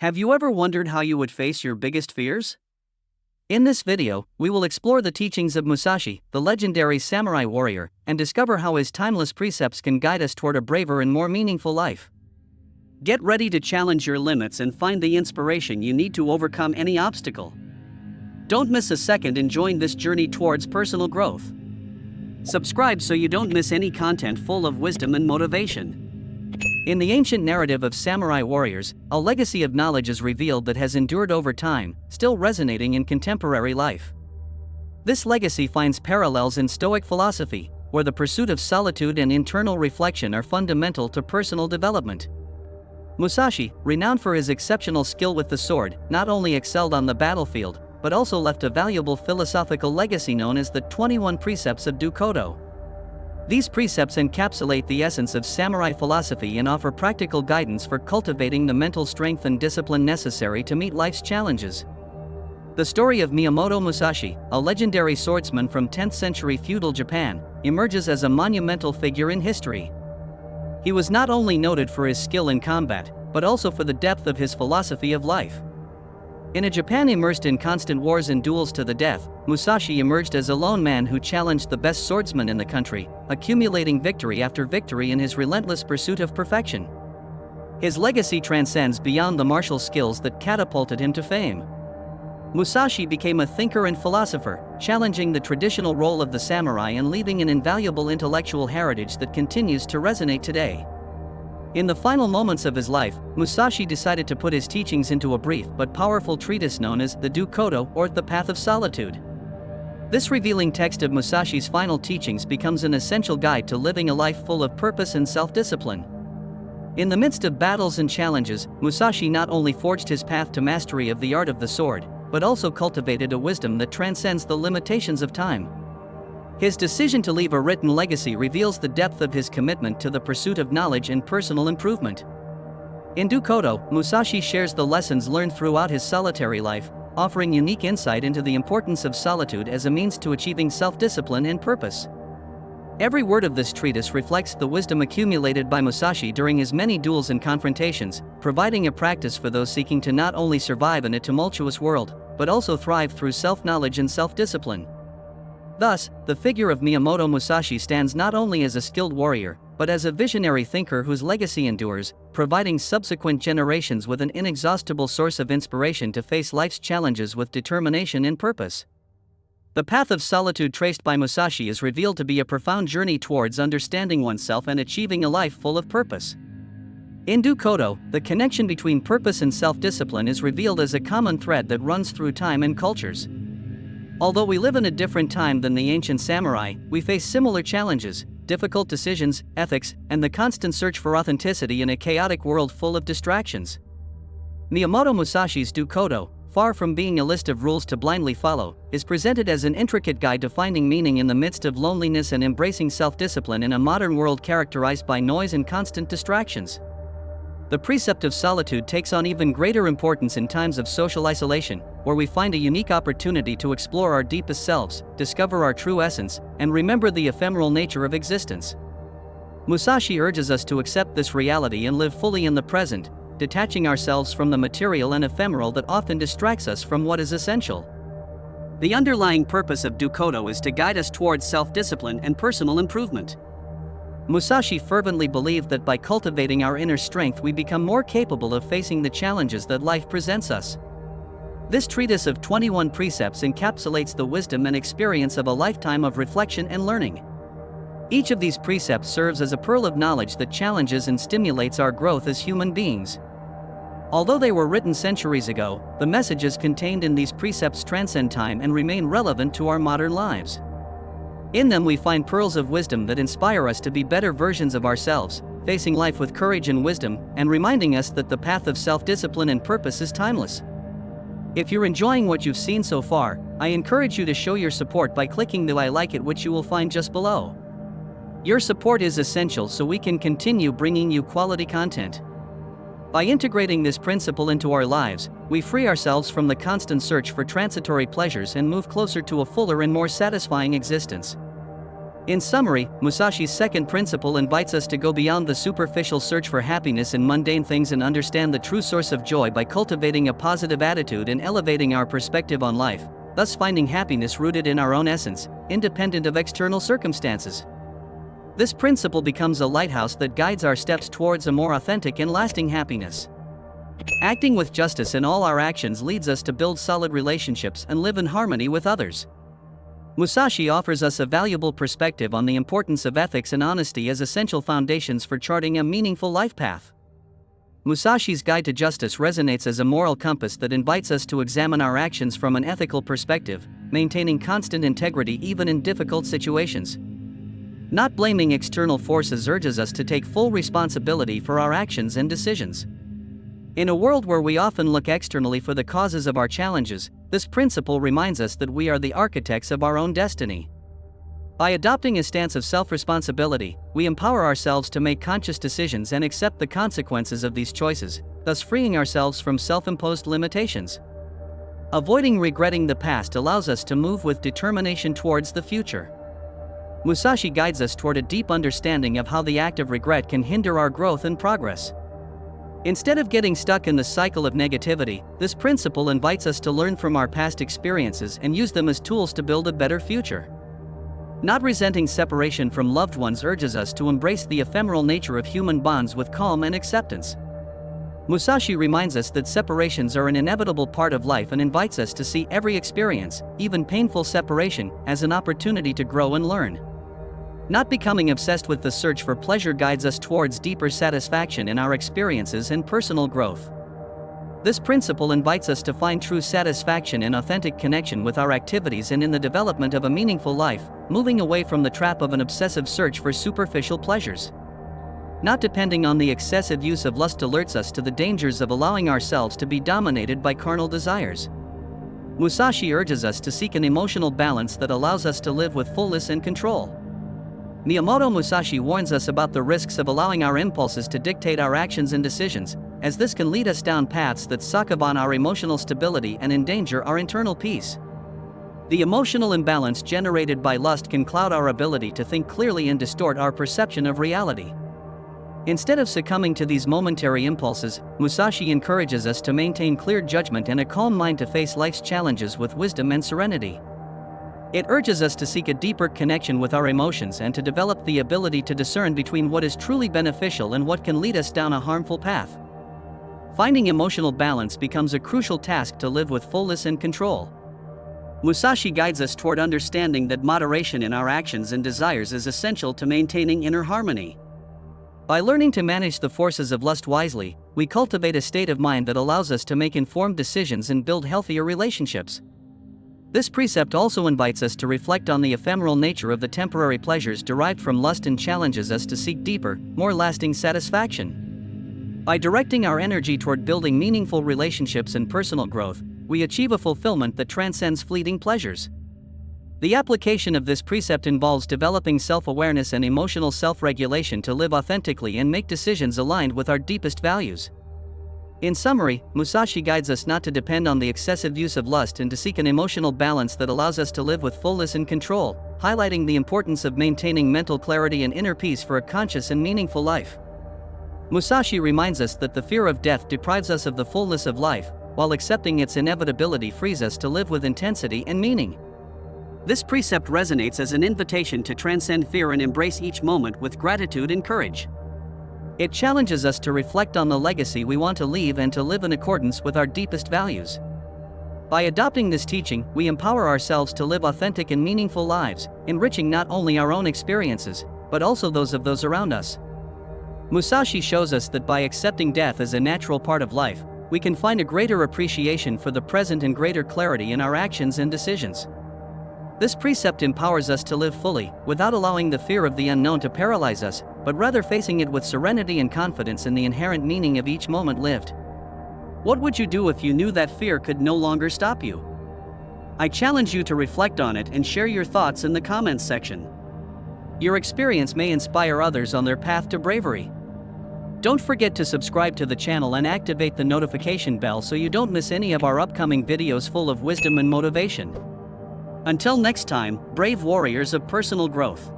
Have you ever wondered how you would face your biggest fears? In this video, we will explore the teachings of Musashi, the legendary samurai warrior, and discover how his timeless precepts can guide us toward a braver and more meaningful life. Get ready to challenge your limits and find the inspiration you need to overcome any obstacle. Don't miss a second and join this journey towards personal growth. Subscribe so you don't miss any content full of wisdom and motivation. In the ancient narrative of samurai warriors, a legacy of knowledge is revealed that has endured over time, still resonating in contemporary life. This legacy finds parallels in Stoic philosophy, where the pursuit of solitude and internal reflection are fundamental to personal development. Musashi, renowned for his exceptional skill with the sword, not only excelled on the battlefield, but also left a valuable philosophical legacy known as the 21 Precepts of Dokkodo. These precepts encapsulate the essence of samurai philosophy and offer practical guidance for cultivating the mental strength and discipline necessary to meet life's challenges. The story of Miyamoto Musashi, a legendary swordsman from 10th century feudal Japan, emerges as a monumental figure in history. He was not only noted for his skill in combat, but also for the depth of his philosophy of life. In a Japan immersed in constant wars and duels to the death, Musashi emerged as a lone man who challenged the best swordsmen in the country, accumulating victory after victory in his relentless pursuit of perfection. His legacy transcends beyond the martial skills that catapulted him to fame. Musashi became a thinker and philosopher, challenging the traditional role of the samurai and leaving an invaluable intellectual heritage that continues to resonate today. In the final moments of his life, Musashi decided to put his teachings into a brief but powerful treatise known as the Dokkodo, or the Path of Solitude. This revealing text of Musashi's final teachings becomes an essential guide to living a life full of purpose and self-discipline. In the midst of battles and challenges, Musashi not only forged his path to mastery of the art of the sword, but also cultivated a wisdom that transcends the limitations of time. His decision to leave a written legacy reveals the depth of his commitment to the pursuit of knowledge and personal improvement. In Dokkodo, Musashi shares the lessons learned throughout his solitary life, offering unique insight into the importance of solitude as a means to achieving self-discipline and purpose. Every word of this treatise reflects the wisdom accumulated by Musashi during his many duels and confrontations, providing a practice for those seeking to not only survive in a tumultuous world, but also thrive through self-knowledge and self-discipline. Thus, the figure of Miyamoto Musashi stands not only as a skilled warrior, but as a visionary thinker whose legacy endures, providing subsequent generations with an inexhaustible source of inspiration to face life's challenges with determination and purpose. The path of solitude traced by Musashi is revealed to be a profound journey towards understanding oneself and achieving a life full of purpose. In Dokkodo, the connection between purpose and self-discipline is revealed as a common thread that runs through time and cultures. Although we live in a different time than the ancient samurai, we face similar challenges, difficult decisions, ethics, and the constant search for authenticity in a chaotic world full of distractions. Miyamoto Musashi's Dokkodo, far from being a list of rules to blindly follow, is presented as an intricate guide to finding meaning in the midst of loneliness and embracing self-discipline in a modern world characterized by noise and constant distractions. The precept of solitude takes on even greater importance in times of social isolation, where we find a unique opportunity to explore our deepest selves, discover our true essence, and remember the ephemeral nature of existence. Musashi urges us to accept this reality and live fully in the present, detaching ourselves from the material and ephemeral that often distracts us from what is essential. The underlying purpose of Dokkodo is to guide us towards self-discipline and personal improvement. Musashi fervently believed that by cultivating our inner strength we become more capable of facing the challenges that life presents us. This treatise of 21 precepts encapsulates the wisdom and experience of a lifetime of reflection and learning. Each of these precepts serves as a pearl of knowledge that challenges and stimulates our growth as human beings. Although they were written centuries ago, the messages contained in these precepts transcend time and remain relevant to our modern lives. In them we find pearls of wisdom that inspire us to be better versions of ourselves, facing life with courage and wisdom, and reminding us that the path of self-discipline and purpose is timeless. If you're enjoying what you've seen so far, I encourage you to show your support by clicking the I like it, which you will find just below. Your support is essential so we can continue bringing you quality content. By integrating this principle into our lives, we free ourselves from the constant search for transitory pleasures and move closer to a fuller and more satisfying existence. In summary, Musashi's second principle invites us to go beyond the superficial search for happiness in mundane things and understand the true source of joy by cultivating a positive attitude and elevating our perspective on life, thus finding happiness rooted in our own essence, independent of external circumstances. This principle becomes a lighthouse that guides our steps towards a more authentic and lasting happiness. Acting with justice in all our actions leads us to build solid relationships and live in harmony with others. Musashi offers us a valuable perspective on the importance of ethics and honesty as essential foundations for charting a meaningful life path. Musashi's Guide to Justice resonates as a moral compass that invites us to examine our actions from an ethical perspective, maintaining constant integrity even in difficult situations. Not blaming external forces urges us to take full responsibility for our actions and decisions. In a world where we often look externally for the causes of our challenges, this principle reminds us that we are the architects of our own destiny. By adopting a stance of self-responsibility, we empower ourselves to make conscious decisions and accept the consequences of these choices, thus freeing ourselves from self-imposed limitations. Avoiding regretting the past allows us to move with determination towards the future. Musashi guides us toward a deep understanding of how the act of regret can hinder our growth and progress. Instead of getting stuck in the cycle of negativity, this principle invites us to learn from our past experiences and use them as tools to build a better future. Not resenting separation from loved ones urges us to embrace the ephemeral nature of human bonds with calm and acceptance. Musashi reminds us that separations are an inevitable part of life and invites us to see every experience, even painful separation, as an opportunity to grow and learn. Not becoming obsessed with the search for pleasure guides us towards deeper satisfaction in our experiences and personal growth. This principle invites us to find true satisfaction in authentic connection with our activities and in the development of a meaningful life, moving away from the trap of an obsessive search for superficial pleasures. Not depending on the excessive use of lust alerts us to the dangers of allowing ourselves to be dominated by carnal desires. Musashi urges us to seek an emotional balance that allows us to live with fullness and control. Miyamoto Musashi warns us about the risks of allowing our impulses to dictate our actions and decisions, as this can lead us down paths that suck upon our emotional stability and endanger our internal peace. The emotional imbalance generated by lust can cloud our ability to think clearly and distort our perception of reality. Instead of succumbing to these momentary impulses, Musashi encourages us to maintain clear judgment and a calm mind to face life's challenges with wisdom and serenity. It urges us to seek a deeper connection with our emotions and to develop the ability to discern between what is truly beneficial and what can lead us down a harmful path. Finding emotional balance becomes a crucial task to live with fullness and control. Musashi guides us toward understanding that moderation in our actions and desires is essential to maintaining inner harmony. By learning to manage the forces of lust wisely, we cultivate a state of mind that allows us to make informed decisions and build healthier relationships. This precept also invites us to reflect on the ephemeral nature of the temporary pleasures derived from lust and challenges us to seek deeper, more lasting satisfaction. By directing our energy toward building meaningful relationships and personal growth, we achieve a fulfillment that transcends fleeting pleasures. The application of this precept involves developing self-awareness and emotional self-regulation to live authentically and make decisions aligned with our deepest values. In summary, Musashi guides us not to depend on the excessive use of lust and to seek an emotional balance that allows us to live with fullness and control, highlighting the importance of maintaining mental clarity and inner peace for a conscious and meaningful life. Musashi reminds us that the fear of death deprives us of the fullness of life, while accepting its inevitability frees us to live with intensity and meaning. This precept resonates as an invitation to transcend fear and embrace each moment with gratitude and courage. It challenges us to reflect on the legacy we want to leave and to live in accordance with our deepest values. By adopting this teaching, we empower ourselves to live authentic and meaningful lives, enriching not only our own experiences, but also those of those around us. Musashi shows us that by accepting death as a natural part of life, we can find a greater appreciation for the present and greater clarity in our actions and decisions. This precept empowers us to live fully, without allowing the fear of the unknown to paralyze us, but rather facing it with serenity and confidence in the inherent meaning of each moment lived. What would you do if you knew that fear could no longer stop you? I challenge you to reflect on it and share your thoughts in the comments section. Your experience may inspire others on their path to bravery. Don't forget to subscribe to the channel and activate the notification bell so you don't miss any of our upcoming videos full of wisdom and motivation. Until next time, brave warriors of personal growth.